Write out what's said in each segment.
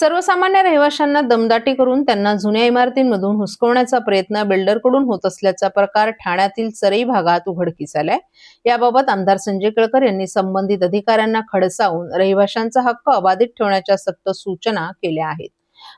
सर्वसामान्य रहिवाशांना दमदाटी करून त्यांना जुन्या इमारतींमधून हुसकवण्याचा प्रयत्न बिल्डरकडून होत असल्याचा प्रकार ठाण्यातील चरई भागात उघडकीस आलाय। याबाबत आमदार संजय केळकर यांनी संबंधित अधिकाऱ्यांना खडसावून रहिवाशांचा हक्क अबाधित ठेवण्याच्या सक्त सूचना केल्या आहेत।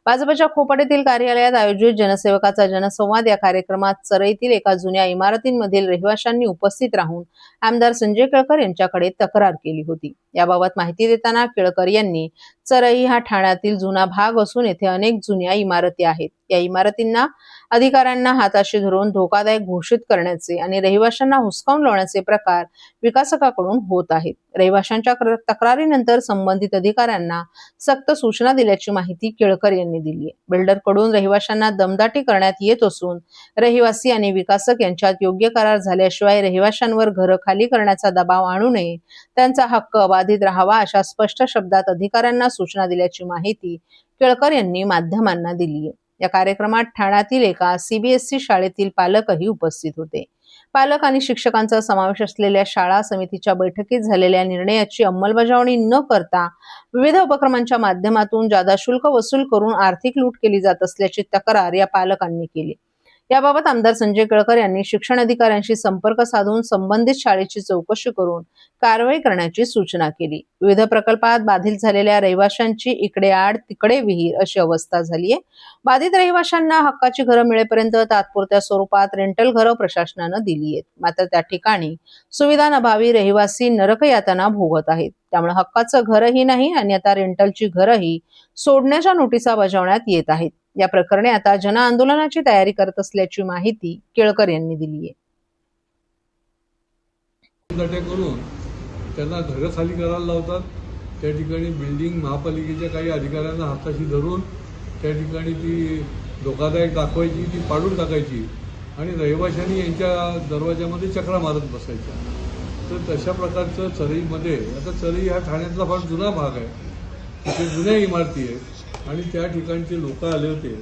भाजपच्या खोपडेतील कार्यालयात आयोजित जनसेवकाचा जनसंवाद या कार्यक्रमात चरईतील एका जुन्या इमारतींमधील रहिवाशांनी उपस्थित राहून आमदार संजय केळकर यांच्याकडे तक्रार केली होती। याबाबत माहिती देताना केळकर यांनी चरई हा ठाण्यातील जुना भाग असून येथे अनेक जुन्या इमारती आहेत। या इमारतींना अधिकाऱ्यांना हाताशी धरून धोकादायक घोषित करण्याचे आणि रहिवाशांना हुसकावून लावण्याचे प्रकार विकासकाकडून होत आहेत। रहिवाशांच्या तक्रारीनंतर संबंधित अधिकाऱ्यांना सक्त सूचना दिल्याची माहिती केळकर यांनी दिली आहे। बिल्डरकडून रहिवाशांना दमदाटी करण्यात येत असून रहिवासी आणि विकासक यांच्यात योग्य करार झाल्याशिवाय रहिवाशांवर घरं खाली करण्याचा दबाव आणू नये, त्यांचा हक्क अबाधित राहावा अशा स्पष्ट शब्दात अधिकाऱ्यांना सूचना दिल्याची माहिती केळकर यांनी माध्यमांना दिली आहे। या कार्यक्रमात ठाण्यातील एका सीबीएसई शाळेतील पालकही उपस्थित होते। पालक आणि शिक्षकांचा समावेश असलेल्या शाळा समितीच्या बैठकीत झालेल्या निर्णयाची अंमलबजावणी न करता विविध उपक्रमांच्या माध्यमातून जादा शुल्क वसूल करून आर्थिक लूट केली जात असल्याची तक्रार या पालकांनी केली। याबाबत आमदार संजय केळकर यांनी शिक्षण अधिकाऱ्यांशी संपर्क साधून संबंधित शाळेची चौकशी करून कारवाई करण्याची सूचना केली। विविध प्रकल्पात बाधित झालेल्या रहिवाशांची इकडे आड तिकडे विहीर अशी अवस्था झाली आहे। बाधित रहिवाशांना हक्काची घरं मिळेपर्यंत तात्पुरत्या स्वरूपात रेंटल घरं प्रशासनानं दिली आहेत, मात्र त्या ठिकाणी सुविधांअभावी रहिवासी नरकयातना भोगत आहेत। त्यामुळे हक्काचं घरही नाही आणि आता रेंटलची घरही सोडण्याच्या नोटिसा बजावण्यात येत आहेत। या प्रकरणी आता जन आंदोलनाची तयारी करत असल्याची माहिती केळकर यांनी दिली आहे। करून त्यांना घरं खाली करायला लावतात। त्या ठिकाणी बिल्डिंग महापालिकेच्या काही अधिकाऱ्यांना हाताशी धरून त्या ठिकाणी ती धोकादायक दाखवायची, ती पाडून टाकायची आणि रहिवाशांनी यांच्या दरवाजामध्ये चक्रा मारत बसायच्या। तर तशा प्रकारचं चरईमध्ये, आता चरई हा ठाण्यातला फार जुना भाग आहे, तिथे जुन्या इमारती आहेत आणि त्या ठिकाणचे लोक आले होते,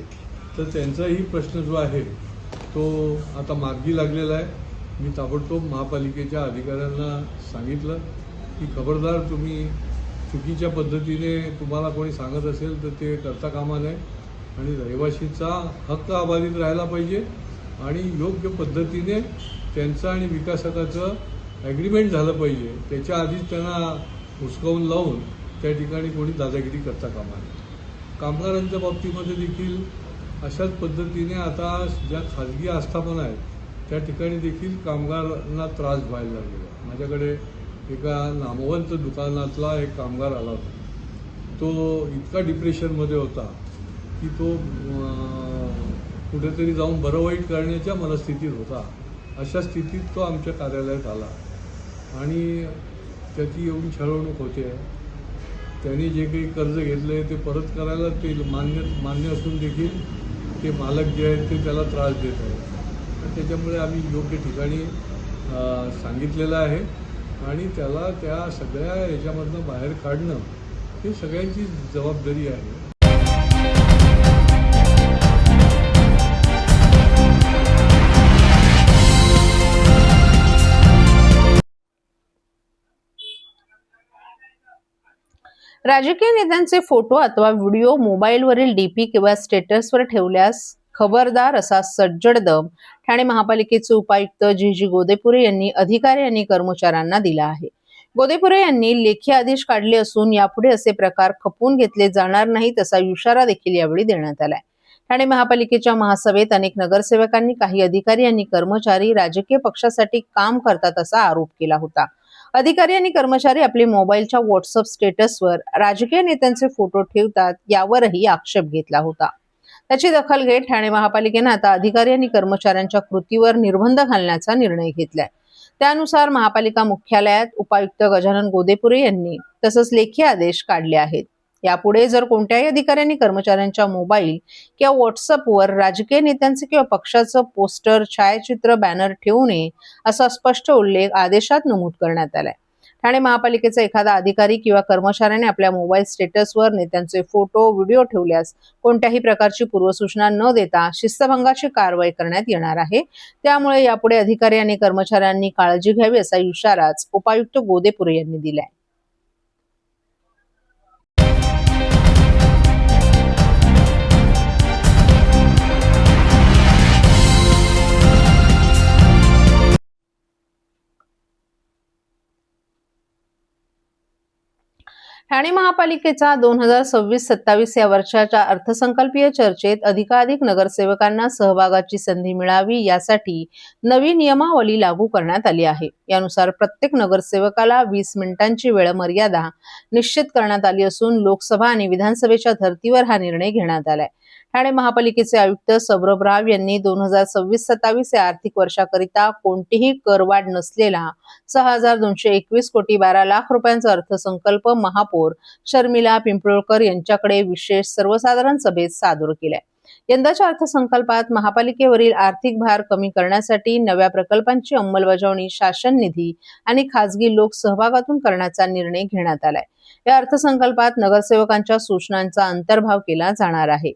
तर त्यांचाही प्रश्न जो आहे तो आता मार्गी लागलेला आहे। मी ताबडतोब महापालिकेच्या अधिकाऱ्यांना सांगितलं की खबरदार, तुम्ही चुकीच्या पद्धतीने तुम्हाला कोणी सांगत असेल तर ते करता कामा नये आणि रहिवाशीचा हक्क अबाधित राहायला पाहिजे आणि योग्य पद्धतीने त्यांचं आणि विकासकाचं ॲग्रीमेंट झालं पाहिजे। त्याच्या आधीच त्यांना हुसकावून लावून त्या ठिकाणी कोणी दादागिरी करता कामा नये। कामगारांच्या बाबतीमध्ये देखील अशाच पद्धतीने आता ज्या खाजगी आस्थापना आहेत त्या ठिकाणी देखील कामगारांना त्रास व्हायला लागलेला आहे। माझ्याकडे एका नामवंत दुकानातला एक कामगार आला होता, तो इतका डिप्रेशनमध्ये होता की तो कुठेतरी जाऊन बरं वाईट करण्याच्या मनस्थितीत होता। अशा स्थितीत तो आमच्या कार्यालयात आला आणि त्याची एवढी छळवणूक होते। त्यांनी जे काही कर्ज घेतले ते परत करायला ते मान्य असून देखील ते मालक जे आहेत ते त्याला त्रास देत आहेत। त्याच्यामुळे आम्ही योग्य ठिकाणी सांगितलेलं आहे आणि त्याला त्या सगळ्या याच्यामधनं बाहेर काढणं ही सगळ्यांची जबाबदारी आहे। राजकीय नेत्यांचे फोटो अथवा व्हिडिओ मोबाईलवरील डीपी किंवा स्टेटसवर ठेवल्यास खबरदार असा सज्जड दम ठाणे महापालिकेचे उपायुक्त जी गोदेपुरे यांनी अधिकारी आणि कर्मचाऱ्यांना दिला आहे। गोदेपुरे यांनी लेखी आदेश काढले असून यापुढे असे प्रकार खपवून घेतले जाणार नाहीत असा इशारा देखील यावेळी देण्यात आलाय। ठाणे महापालिकेच्या महासभेत अनेक नगरसेवकांनी काही अधिकारी आणि कर्मचारी राजकीय पक्षासाठी काम करतात असा आरोप केला होता। अधिकारी आणि कर्मचारी आपले मोबाईलच्या व्हॉट्सअप स्टेटसवर राजकीय नेत्यांचे फोटो ठेवतात, यावरही आक्षेप घेतला होता। त्याची दखल घेत ठाणे महापालिकेने आता अधिकारी आणि कर्मचाऱ्यांच्या कृतीवर निर्बंध घालण्याचा निर्णय घेतलाय। त्यानुसार महापालिका मुख्यालयात उपायुक्त गजानन गोदेपुरे यांनी तसंच लेखी आदेश काढले आहेत। यापुढे जर कोणत्याही अधिकाऱ्यांनी कर्मचाऱ्यांच्या मोबाईल किंवा व्हॉट्सअपवर राजकीय नेत्यांचे किंवा पक्षाचं पोस्टर, छायाचित्र, बॅनर ठेवू नये असा स्पष्ट उल्लेख आदेशात नमूद करण्यात आलाय। ठाणे महापालिकेचा एखादा अधिकारी किंवा कर्मचाऱ्याने आपल्या मोबाईल स्टेटसवर नेत्यांचे फोटो, व्हिडिओ ठेवल्यास कोणत्याही प्रकारची पूर्वसूचना न देता शिस्तभंगाची कारवाई करण्यात येणार आहे। त्यामुळे यापुढे अधिकारी आणि कर्मचाऱ्यांनी काळजी घ्यावी असा इशाराच उपायुक्त गोदेपुरे यांनी दिलाय। ठाणे महापालिकेचा 2026-27 या वर्षाच्या अर्थसंकल्पीय चर्चेत अधिकाधिक नगरसेवकांना सहभागाची संधी मिळावी यासाठी नवी नियमावली लागू करण्यात आली आहे. यानुसार प्रत्येक नगरसेवकाला 20 मिनिटांची वेळ मर्यादा निश्चित करण्यात आली असून लोकसभा आणि विधानसभेच्या धर्तीवर हा निर्णय घेण्यात आलाय. ठाणे महापालिकेचे आयुक्त सौरभ राव यांनी 2026-27 या आर्थिक वर्षाकरिता कोणतीही करवाढ नसलेला 6,221 कोटी 12 लाख रुपयांचा अर्थसंकल्प महापौर शर्मिला पिंपळकर यांच्याकडे विशेष सर्वसाधारण सभेत सादर केलाय. यंदाच्या अर्थसंकल्पात महापालिकेवरील आर्थिक भार कमी करण्यासाठी नव्या प्रकल्पांची अंमलबजावणी शासन निधी आणि खासगी लोक सहभागातून करण्याचा निर्णय घेण्यात आलाय. या अर्थसंकल्पात नगरसेवकांच्या सूचनांचा अंतर्भाव केला जाणार आहे.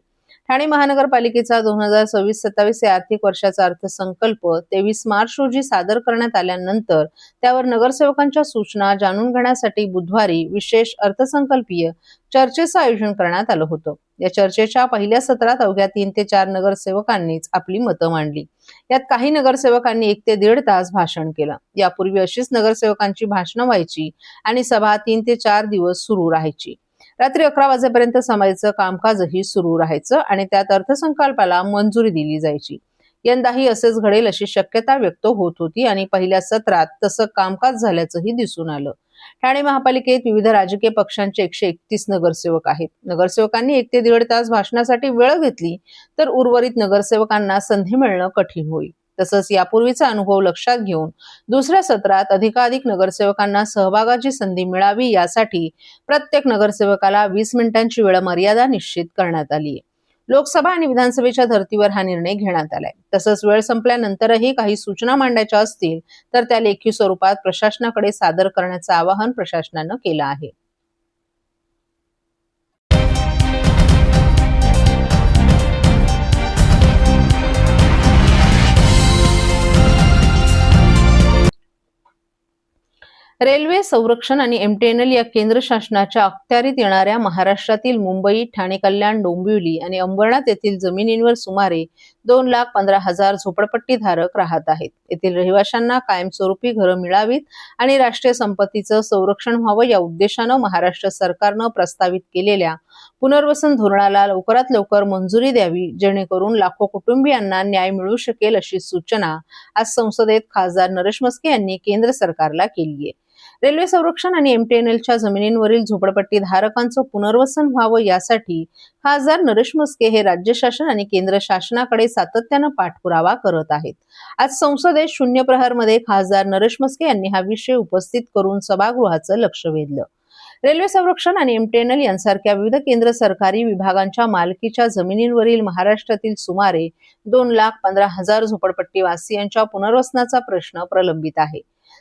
ठाणे महानगरपालिकेचा 2026-27 या आर्थिक वर्षाचा अर्थसंकल्प 23 मार्च रोजी सादर करण्यात आल्यानंतर त्यावर नगरसेवकांच्या सूचना जाणून घेण्यासाठी बुधवारी विशेष अर्थसंकल्पीय चर्चेचं आयोजन करण्यात आलं होतं. या चर्चेच्या पहिल्या सत्रात अवघ्या 3 ते 4 नगरसेवकांनीच आपली मतं मांडली. यात काही नगरसेवकांनी 1 ते 1.5 तास भाषण केलं. यापूर्वी अशीच नगरसेवकांची भाषणं व्हायची आणि सभा 3 ते 4 दिवस सुरू राहायची. रात्री 11 वाजेपर्यंत सभेचं कामकाजही सुरू राहायचं आणि त्यात अर्थसंकल्पाला मंजुरी दिली जायची. यंदाही असेच घडेल अशी शक्यता व्यक्त होत होती आणि पहिल्या सत्रात तसं कामकाज झाल्याचंही दिसून आलं. ठाणे महापालिकेत विविध राजकीय पक्षांचे 131 नगरसेवक आहेत. नगरसेवकांनी 1 ते 1.5 तास भाषणासाठी वेळ घेतली तर उर्वरित नगरसेवकांना संधी मिळणं कठीण होईल. तसंच यापूर्वीचा अनुभव लक्षात घेऊन दुसऱ्या सत्रात अधिकाधिक नगरसेवकांना सहभागाची संधी मिळावी यासाठी प्रत्येक नगरसेवकाला 20 मिनिटांची वेळ मर्यादा निश्चित करण्यात आली आहे. लोकसभा आणि विधानसभेच्या धर्तीवर हा निर्णय घेण्यात आलाय. तसंच वेळ संपल्यानंतरही काही सूचना मांडायच्या असतील तर त्या लेखी स्वरूपात प्रशासनाकडे सादर करण्याचं आवाहन प्रशासनानं केलं आहे. रेल्वे संरक्षण आणि MTNL या केंद्र शासनाच्या अखत्यारीत येणाऱ्या महाराष्ट्रातील मुंबई, ठाणे कल्याण, डोंबिवली आणि अंबरनाथ येथील जमिनींवर सुमारे 2,15,000 झोपडपट्टीधारक राहत आहेत. येथील रहिवाशांना कायमस्वरूपी घरं मिळावीत आणि राष्ट्रीय संपत्तीचं संरक्षण व्हावं या उद्देशानं महाराष्ट्र सरकारनं प्रस्तावित केलेल्या पुनर्वसन धोरणाला लवकरात लवकर मंजुरी द्यावी, जेणेकरून लाखो कुटुंबियांना न्याय मिळू शकेल अशी सूचना आज संसदेत खासदार नरेश म्हस्के यांनी केंद्र सरकारला केली आहे. रेल्वे संरक्षण आणि MTNLच्या जमिनींवरील झोपडपट्टी धारकांचं पुनर्वसन व्हावं यासाठी खासदार नरेश म्हस्के हे राज्य शासन आणि केंद्र शासनाकडे सातत्यानं पाठपुरावा करत आहेत. आज संसदेत शून्य प्रहरमध्ये खासदार नरेश म्हस्के यांनी हा विषय उपस्थित करून सभागृहाचं लक्ष वेधलं. रेल्वे संरक्षण आणि MTNL यांसारख्या विविध केंद्र सरकारी विभागांच्या मालकीच्या जमिनींवरील महाराष्ट्रातील सुमारे 2,15,000 झोपडपट्टी वासियांच्या पुनर्वसनाचा प्रश्न प्रलंबित आहे.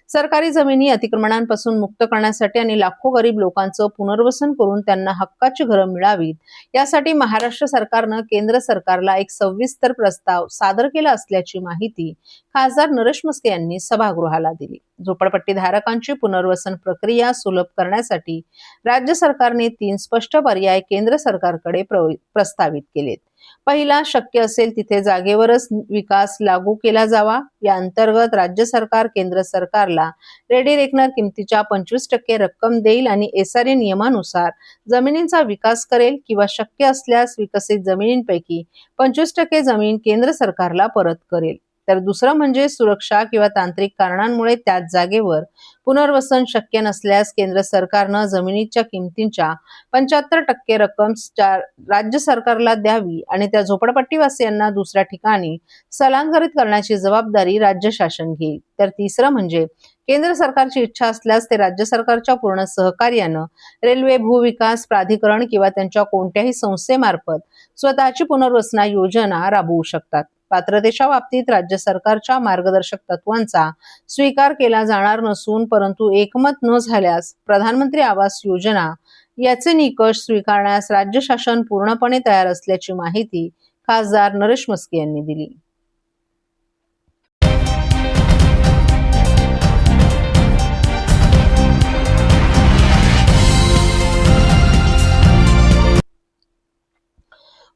सरकारी जमिनी अतिक्रमणांपासून मुक्त करण्यासाठी आणि लाखो गरीब लोकांचं पुनर्वसन करून त्यांना हक्काची घरं मिळावीत यासाठी महाराष्ट्र सरकारनं केंद्र सरकारला एक सविस्तर प्रस्ताव सादर केला असल्याची माहिती खासदार नरेश म्हस्के यांनी सभागृहाला दिली. झोपडपट्टी धारकांची पुनर्वसन प्रक्रिया सुलभ करण्यासाठी राज्य सरकारने 3 स्पष्ट पर्याय केंद्र सरकारकडे प्रस्तावित केलेत. पहिला, शक्य असेल तिथे जागेवरच विकास लागू केला जावा. या अंतर्गत राज्य सरकार केंद्र सरकारला रेडी रेकनर किमतीच्या 25% रक्कम देईल आणि SRA नियमानुसार जमिनींचा विकास करेल किंवा शक्य असल्यास विकसित जमिनींपैकी 25% जमीन केंद्र सरकारला परत करेल. तर दुसरं म्हणजे सुरक्षा किंवा तांत्रिक कारणांमुळे त्याच जागेवर पुनर्वसन शक्य नसल्यास केंद्र सरकारनं जमिनीच्या किमतीच्या 75% रक्कम राज्य सरकारला द्यावी आणि त्या झोपडपट्टीवासियांना दुसऱ्या ठिकाणी स्थलांतरित करण्याची जबाबदारी राज्य शासन घेईल. तर तिसरं म्हणजे केंद्र सरकारची इच्छा असल्यास ते राज्य सरकारच्या पूर्ण सहकार्यानं रेल्वे भूविकास प्राधिकरण किंवा त्यांच्या कोणत्याही संस्थेमार्फत स्वतःची पुनर्वसन योजना राबवू शकतात. पात्रतेच्या बाबतीत राज्य सरकारच्या मार्गदर्शक तत्वांचा स्वीकार केला जाणार नसून परंतु एकमत न झाल्यास प्रधानमंत्री आवास योजना याचे निकष स्वीकारण्यास राज्य शासन पूर्णपणे तयार असल्याची माहिती खासदार नरेश म्हस्के यांनी दिली.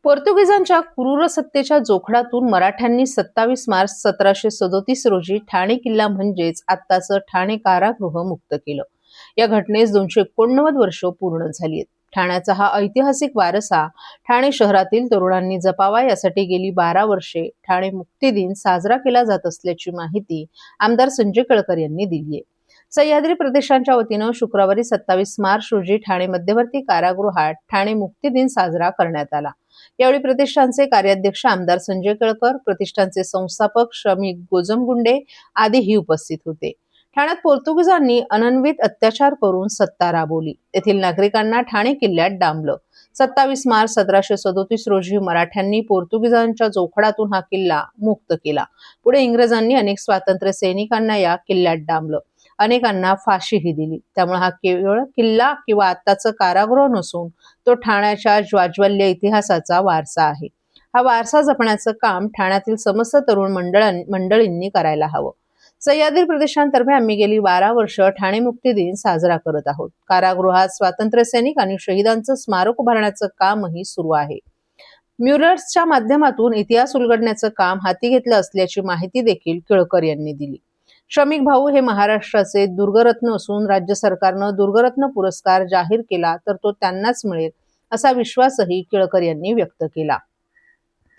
पोर्तुगीजांच्या क्रूर सत्तेच्या जोखडातून मराठ्यांनी 27 मार्च 1737 रोजी ठाणे किल्ला म्हणजेच आत्ताचं ठाणे कारागृह मुक्त केलं. या घटनेस 289 वर्ष पूर्ण झाली आहेत. ठाण्याचा हा ऐतिहासिक वारसा ठाणे शहरातील तरुणांनी जपावा यासाठी गेली 12 वर्षे ठाणे मुक्ती दिन साजरा केला जात असल्याची माहिती आमदार संजय केळकर यांनी दिली आहे. सह्याद्री प्रदेशांच्या वतीनं शुक्रवारी 27 मार्च रोजी ठाणे मध्यवर्ती कारागृहात ठाणे मुक्ती दिन साजरा करण्यात आला. यावेळी प्रतिष्ठानचे कार्याध्यक्ष आमदार संजय केळकर, प्रतिष्ठानचे संस्थापक श्रमिक गोजमगुंडे आदीही उपस्थित होते. ठाण्यात पोर्तुगीजांनी अनन्वित अत्याचार करून सत्ता राबवली. येथील नागरिकांना ठाणे किल्ल्यात डांबलं. 27 मार्च 1737 रोजी मराठ्यांनी पोर्तुगीजांच्या जोखडातून हा किल्ला मुक्त केला. पुढे इंग्रजांनी अनेक स्वातंत्र्य सैनिकांना या किल्ल्यात डांबलं. अनेकांना फाशीही दिली. त्यामुळे हा केवळ किल्ला किंवा आत्ताचं कारागृह नसून तो ठाण्याच्या ज्वाज्वल्य इतिहासाचा वारसा आहे. हा वारसा जपण्याचं काम ठाण्यातील समस्त तरुण मंडळींनी करायला हवं. सह्याद्री प्रदेशांतर्फे आम्ही गेली 12 वर्ष ठाणे मुक्ती दिन साजरा करत आहोत. कारागृहात स्वातंत्र्य सैनिक आणि शहीदांचं स्मारक उभारण्याचं कामही सुरू आहे. म्युरल्सच्या माध्यमातून इतिहास उलगडण्याचं काम हाती घेतलं असल्याची माहिती देखील केळकर यांनी दिली. श्रमिक भाऊ हे महाराष्ट्राचे दुर्गरत्न असून राज्य सरकारनं दुर्गरत्न पुरस्कार जाहीर केला तर तो त्यांनाच मिळेल असा विश्वासही केळकर यांनी व्यक्त केला.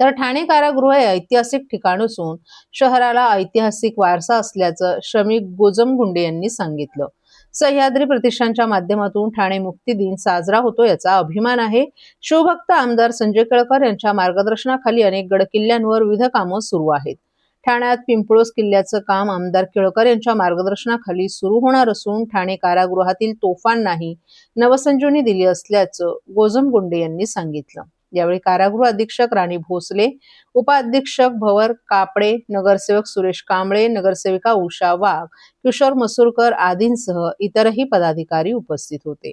तर ठाणे कारागृह हे ऐतिहासिक ठिकाण असून शहराला ऐतिहासिक वारसा असल्याचं श्रमिक गोजमगुंडे यांनी सांगितलं. सह्याद्री प्रतिष्ठानच्या माध्यमातून ठाणे मुक्ती दिन साजरा होतो याचा अभिमान आहे. शिवभक्त आमदार संजय केळकर यांच्या मार्गदर्शनाखाली अनेक गडकिल्ल्यांवर विविध कामं सुरू आहेत. ठाण्यात पिंपळोस किल्ल्याचं काम आमदार केळकर यांच्या मार्गदर्शनाखाली सुरू होणार असून ठाणे कारागृहातील तोफांनाही नवसंजीवनी दिली असल्याचं गोजमगुंडे यांनी सांगितलं. यावेळी कारागृह अधीक्षक राणी भोसले, उपाधीक्षक भवर कापडे, नगरसेवक सुरेश कांबळे, नगरसेविका उषा वाघ, किशोर मसूरकर आदींसह इतरही पदाधिकारी उपस्थित होते.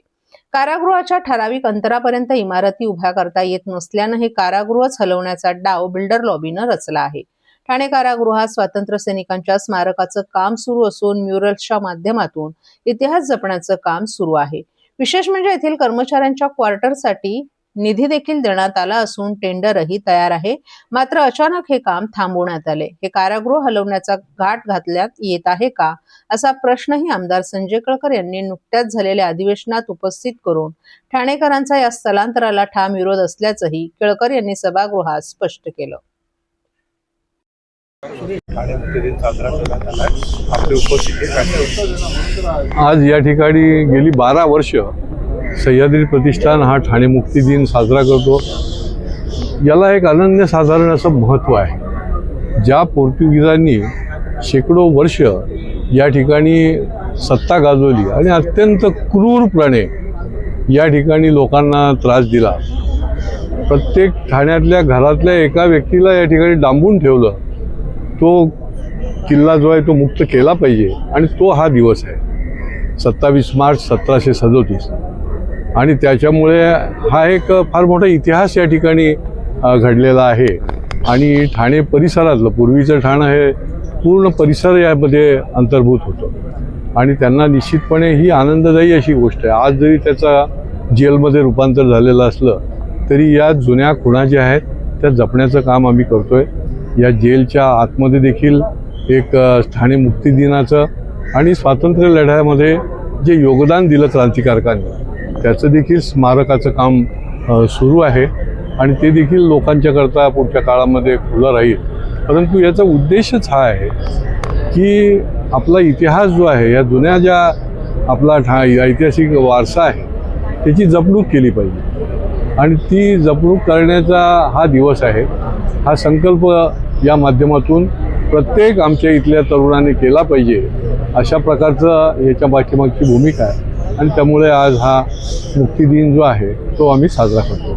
कारागृहाच्या ठराविक अंतरापर्यंत इमारती उभ्या करता येत नसल्यानं हे कारागृहच हलवण्याचा डाव बिल्डर लॉबीनं रचला आहे. ठाणे कारागृहात स्वातंत्र्य सैनिकांच्या स्मारकाचं काम सुरू असून म्युरल्सच्या माध्यमातून इतिहास जपण्याचं काम सुरू आहे. विशेष म्हणजे येथील कर्मचाऱ्यांच्या क्वार्टरसाठी निधी देखील देण्यात आला असून टेंडरही तयार आहे. मात्र अचानक हे काम थांबवण्यात आले. हे कारागृह हलवण्याचा घाट घातल्यात येत आहे का असा प्रश्नही आमदार संजय केळकर यांनी नुकत्याच झालेल्या अधिवेशनात उपस्थित करून ठाणेकरांचा या स्थलांतराला ठाम विरोध असल्याचंही केळकर यांनी सभागृहात स्पष्ट केलं. आज या ठिकाणी गेली 12 वर्ष सह्याद्री प्रतिष्ठान हा ठाणे मुक्ती दिन साजरा करतो. याला एक अनन्यसाधारण असं महत्त्व आहे. ज्या पोर्तुगीजांनी शेकडो वर्ष या ठिकाणी सत्ता गाजवली आणि अत्यंत क्रूरपणे या ठिकाणी लोकांना त्रास दिला, प्रत्येक ठाण्यातल्या घरातल्या एका व्यक्तीला या ठिकाणी डांबून ठेवलं, तो किल्ला जो आहे तो मुक्त केला पाहिजे. आणि तो हा दिवस आहे 27 मार्च 1737. आणि त्याच्यामुळे हा एक फार मोठा इतिहास या ठिकाणी घडलेला आहे. आणि ठाणे परिसरातलं पूर्वीचं ठाणं हे पूर्ण परिसर यामध्ये अंतर्भूत होतं आणि त्यांना निश्चितपणे ही आनंददायी अशी गोष्ट आहे. आज जरी त्याचा जेलमध्ये रूपांतर झालेलं असलं तरी या जुन्या खुणा ज्या आहेत त्या जपण्याचं काम आम्ही करतोय. या जेलच्या आतमध्ये देखील एक ठाणे मुक्ती दिनाचं आणि स्वातंत्र्य लढ्यामध्ये जे योगदान दिलं क्रांतिकारकांनी त्याचं देखील स्मारकाचं काम सुरू आहे आणि ते देखील लोकांच्याकरता पुढच्या काळामध्ये खुलं राहील. परंतु याचा उद्देशच हा आहे की आपला इतिहास जो आहे, या जुन्या ज्या आपला ऐतिहासिक वारसा आहे त्याची जपणूक केली पाहिजे आणि ती जपणूक करण्याचा हा दिवस आहे. हा संकल्प या माध्यमातून प्रत्येक आमच्या इथल्या तरुणांनी केला पाहिजे अशा प्रकारचं याच्या पाठीमागची भूमिका आहे. आणि त्यामुळे आज हा मुक्ती दिन जो आहे तो आम्ही साजरा करतो.